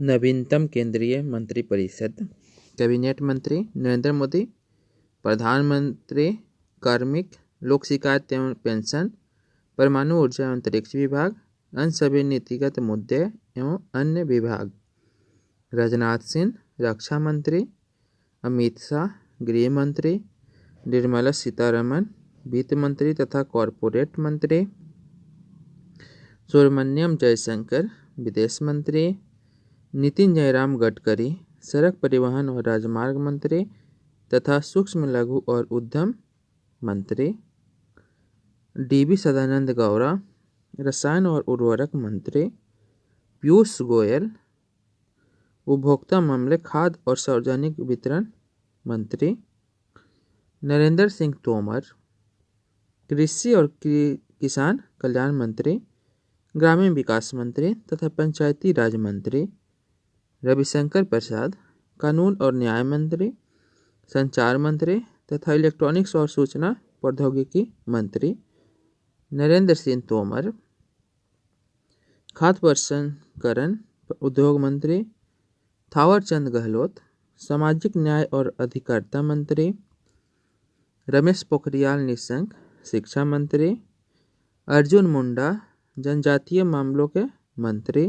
नवीनतम केंद्रीय मंत्रिपरिषद। कैबिनेट मंत्री नरेंद्र मोदी, प्रधानमंत्री कार्मिक, लोक शिकायत एवं पेंशन, परमाणु ऊर्जा एवं अंतरिक्ष विभाग, अन्य सभी नीतिगत मुद्दे एवं अन्य विभाग। राजनाथ सिंह रक्षा मंत्री, अमित शाह गृह मंत्री, निर्मला सीतारमण वित्त मंत्री तथा कॉरपोरेट मंत्री, सुब्रमण्यम जयशंकर विदेश मंत्री, नितिन जयराम गडकरी सड़क परिवहन और राजमार्ग मंत्री तथा सूक्ष्म लघु और उद्यम मंत्री, डीवी सदानंद गौड़ा रसायन और उर्वरक मंत्री, पीयूष गोयल उपभोक्ता मामले, खाद्य और सार्वजनिक वितरण मंत्री, नरेंद्र सिंह तोमर कृषि और किसान कल्याण मंत्री, ग्रामीण विकास मंत्री तथा पंचायती राज मंत्री, रविशंकर प्रसाद कानून और न्याय मंत्री, संचार मंत्री तथा इलेक्ट्रॉनिक्स और सूचना प्रौद्योगिकी मंत्री, नरेंद्र सिंह तोमर खाद्य प्रसंस्करण उद्योग मंत्री, थावरचंद गहलोत सामाजिक न्याय और अधिकारिता मंत्री, रमेश पोखरियाल निशंक शिक्षा मंत्री, अर्जुन मुंडा जनजातीय मामलों के मंत्री,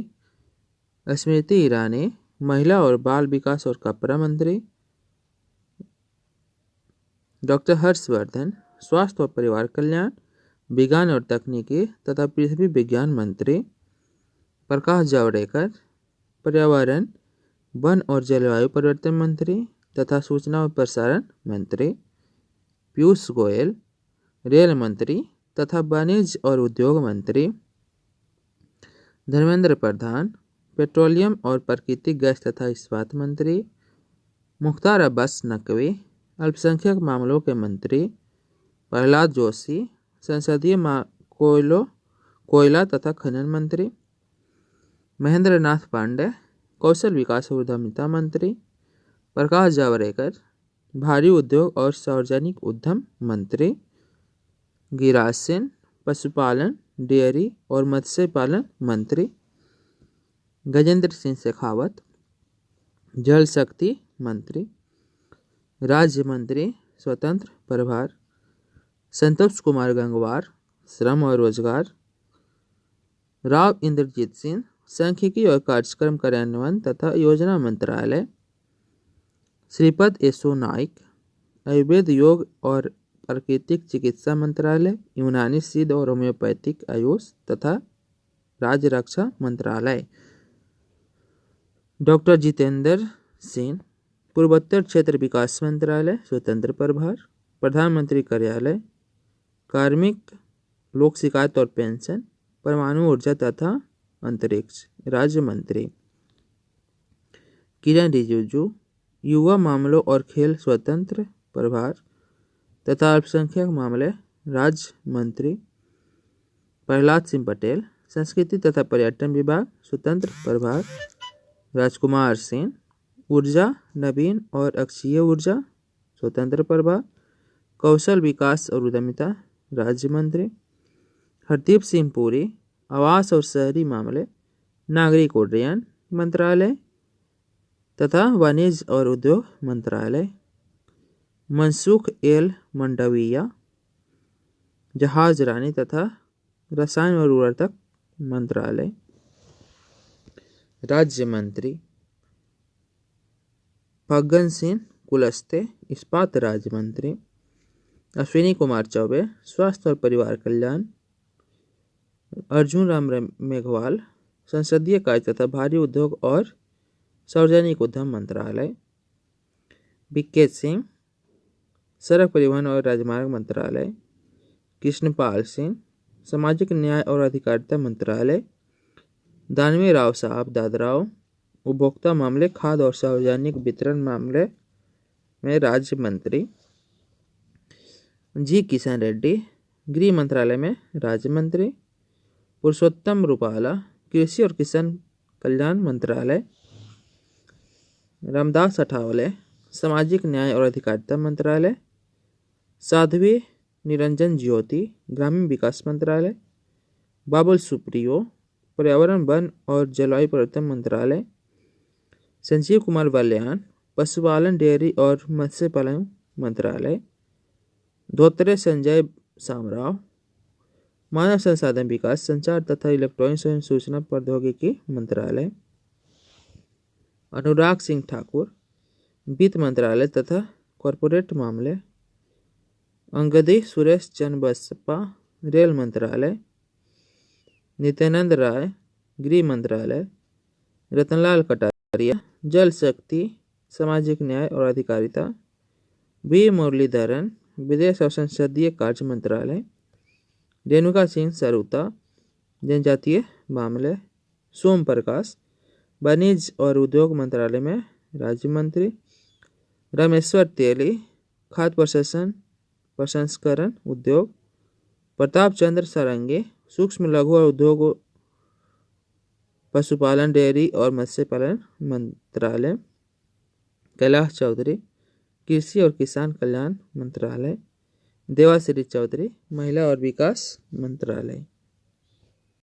स्मृति ईरानी महिला और बाल विकास और कपड़ा मंत्री, डॉक्टर हर्षवर्धन स्वास्थ्य और परिवार कल्याण, विज्ञान और तकनीकी तथा पृथ्वी विज्ञान मंत्री, प्रकाश जावड़ेकर पर्यावरण वन और जलवायु परिवर्तन मंत्री तथा सूचना और प्रसारण मंत्री, पीयूष गोयल रेल मंत्री तथा वाणिज्य और उद्योग मंत्री, धर्मेंद्र प्रधान पेट्रोलियम और प्राकृतिक गैस तथा इस्पात मंत्री, मुख्तार अब्बास नकवी अल्पसंख्यक मामलों के मंत्री, प्रहलाद जोशी संसदीय कोयला तथा खनन मंत्री, महेंद्र नाथ पांडे कौशल विकास और उद्यमिता मंत्री, प्रकाश जावड़ेकर भारी उद्योग और सार्वजनिक उद्यम मंत्री, गिरिराज सिंह पशुपालन डेयरी और मत्स्य पालन मंत्री, गजेंद्र सिंह शेखावत जल शक्ति मंत्री, राज्य मंत्री स्वतंत्र प्रभार, संतोष कुमार गंगवार श्रम और रोजगार, राव इंद्रजीत सिंह सांख्यिकी और कार्यक्रम कार्यान्वयन तथा योजना मंत्रालय, श्रीपद येसो नाइक आयुर्वेद योग और प्राकृतिक चिकित्सा मंत्रालय, यूनानी सिद्ध और होम्योपैथिक आयुष तथा राज्य रक्षा मंत्रालय, डॉक्टर जितेंद्र सिंह पूर्वोत्तर क्षेत्र विकास मंत्रालय स्वतंत्र प्रभार, प्रधानमंत्री कार्यालय, कार्मिक लोक शिकायत और पेंशन, परमाणु ऊर्जा तथा अंतरिक्ष राज्य मंत्री, किरण रिजिजू युवा मामलों और खेल स्वतंत्र प्रभार तथा अल्पसंख्यक मामले राज्य मंत्री, प्रहलाद सिंह पटेल संस्कृति तथा पर्यटन विभाग स्वतंत्र प्रभार, राजकुमार सिंह ऊर्जा नवीन और अक्षय ऊर्जा स्वतंत्र प्रभार, कौशल विकास और उद्यमिता राज्य मंत्री, हरदीप सिंह पुरी आवास और शहरी मामले नागरिक उड्डयन मंत्रालय तथा वाणिज्य और उद्योग मंत्रालय, मनसुख एल मंडाविया जहाज रानी तथा रसायन और उर्वरक मंत्रालय, राज्य मंत्री, फग्गन सिंह कुलस्ते इस्पात राज्य मंत्री, अश्विनी कुमार चौबे स्वास्थ्य और परिवार कल्याण, अर्जुन राम मेघवाल संसदीय कार्य तथा भारी उद्योग और सार्वजनिक उद्यम मंत्रालय, बीके सिंह सड़क परिवहन और राजमार्ग मंत्रालय, कृष्णपाल सिंह सामाजिक न्याय और अधिकारिता मंत्रालय, दानवे राव साहब दादराव उपभोक्ता मामले खाद्य और सार्वजनिक वितरण मामले में राज्य मंत्री, जी किशन रेड्डी गृह मंत्रालय में राज्य मंत्री, पुरुषोत्तम रूपाला कृषि और किसान कल्याण मंत्रालय, रामदास अठावले सामाजिक न्याय और अधिकारिता मंत्रालय, साध्वी निरंजन ज्योति ग्रामीण विकास मंत्रालय, बाबुल सुप्रियो पर्यावरण वन और जलवायु परिवर्तन मंत्रालय, संजीव कुमार बाल्यान पशुपालन डेयरी और मत्स्य पालन मंत्रालय। धोत्रे संजय सामराव मानव संसाधन विकास संचार तथा इलेक्ट्रॉनिक्स एवं सूचना प्रौद्योगिकी मंत्रालय। अनुराग सिंह ठाकुर वित्त मंत्रालय तथा कॉरपोरेट मामले। अंगदी सुरेश चन्नबसप्पा रेल मंत्रालय। नित्यानंद राय गृह मंत्रालय। रतनलाल कटारिया जल शक्ति सामाजिक न्याय और अधिकारिता। वी मुरलीधरन विदेश और संसदीय कार्य मंत्रालय। रेणुका सिंह सरुता जनजातीय मामले। सोम प्रकाश वाणिज्य और उद्योग मंत्रालय में राज्य मंत्री। रामेश्वर तेली खाद्य प्रसंस्करण उद्योग। प्रताप चंद्र सारंगी सूक्ष्म लघु और उद्योग पशुपालन डेयरी और मत्स्य पालन मंत्रालय। कैलाश चौधरी कृषि और किसान कल्याण मंत्रालय। देवाश्री चौधरी महिला और विकास मंत्रालय।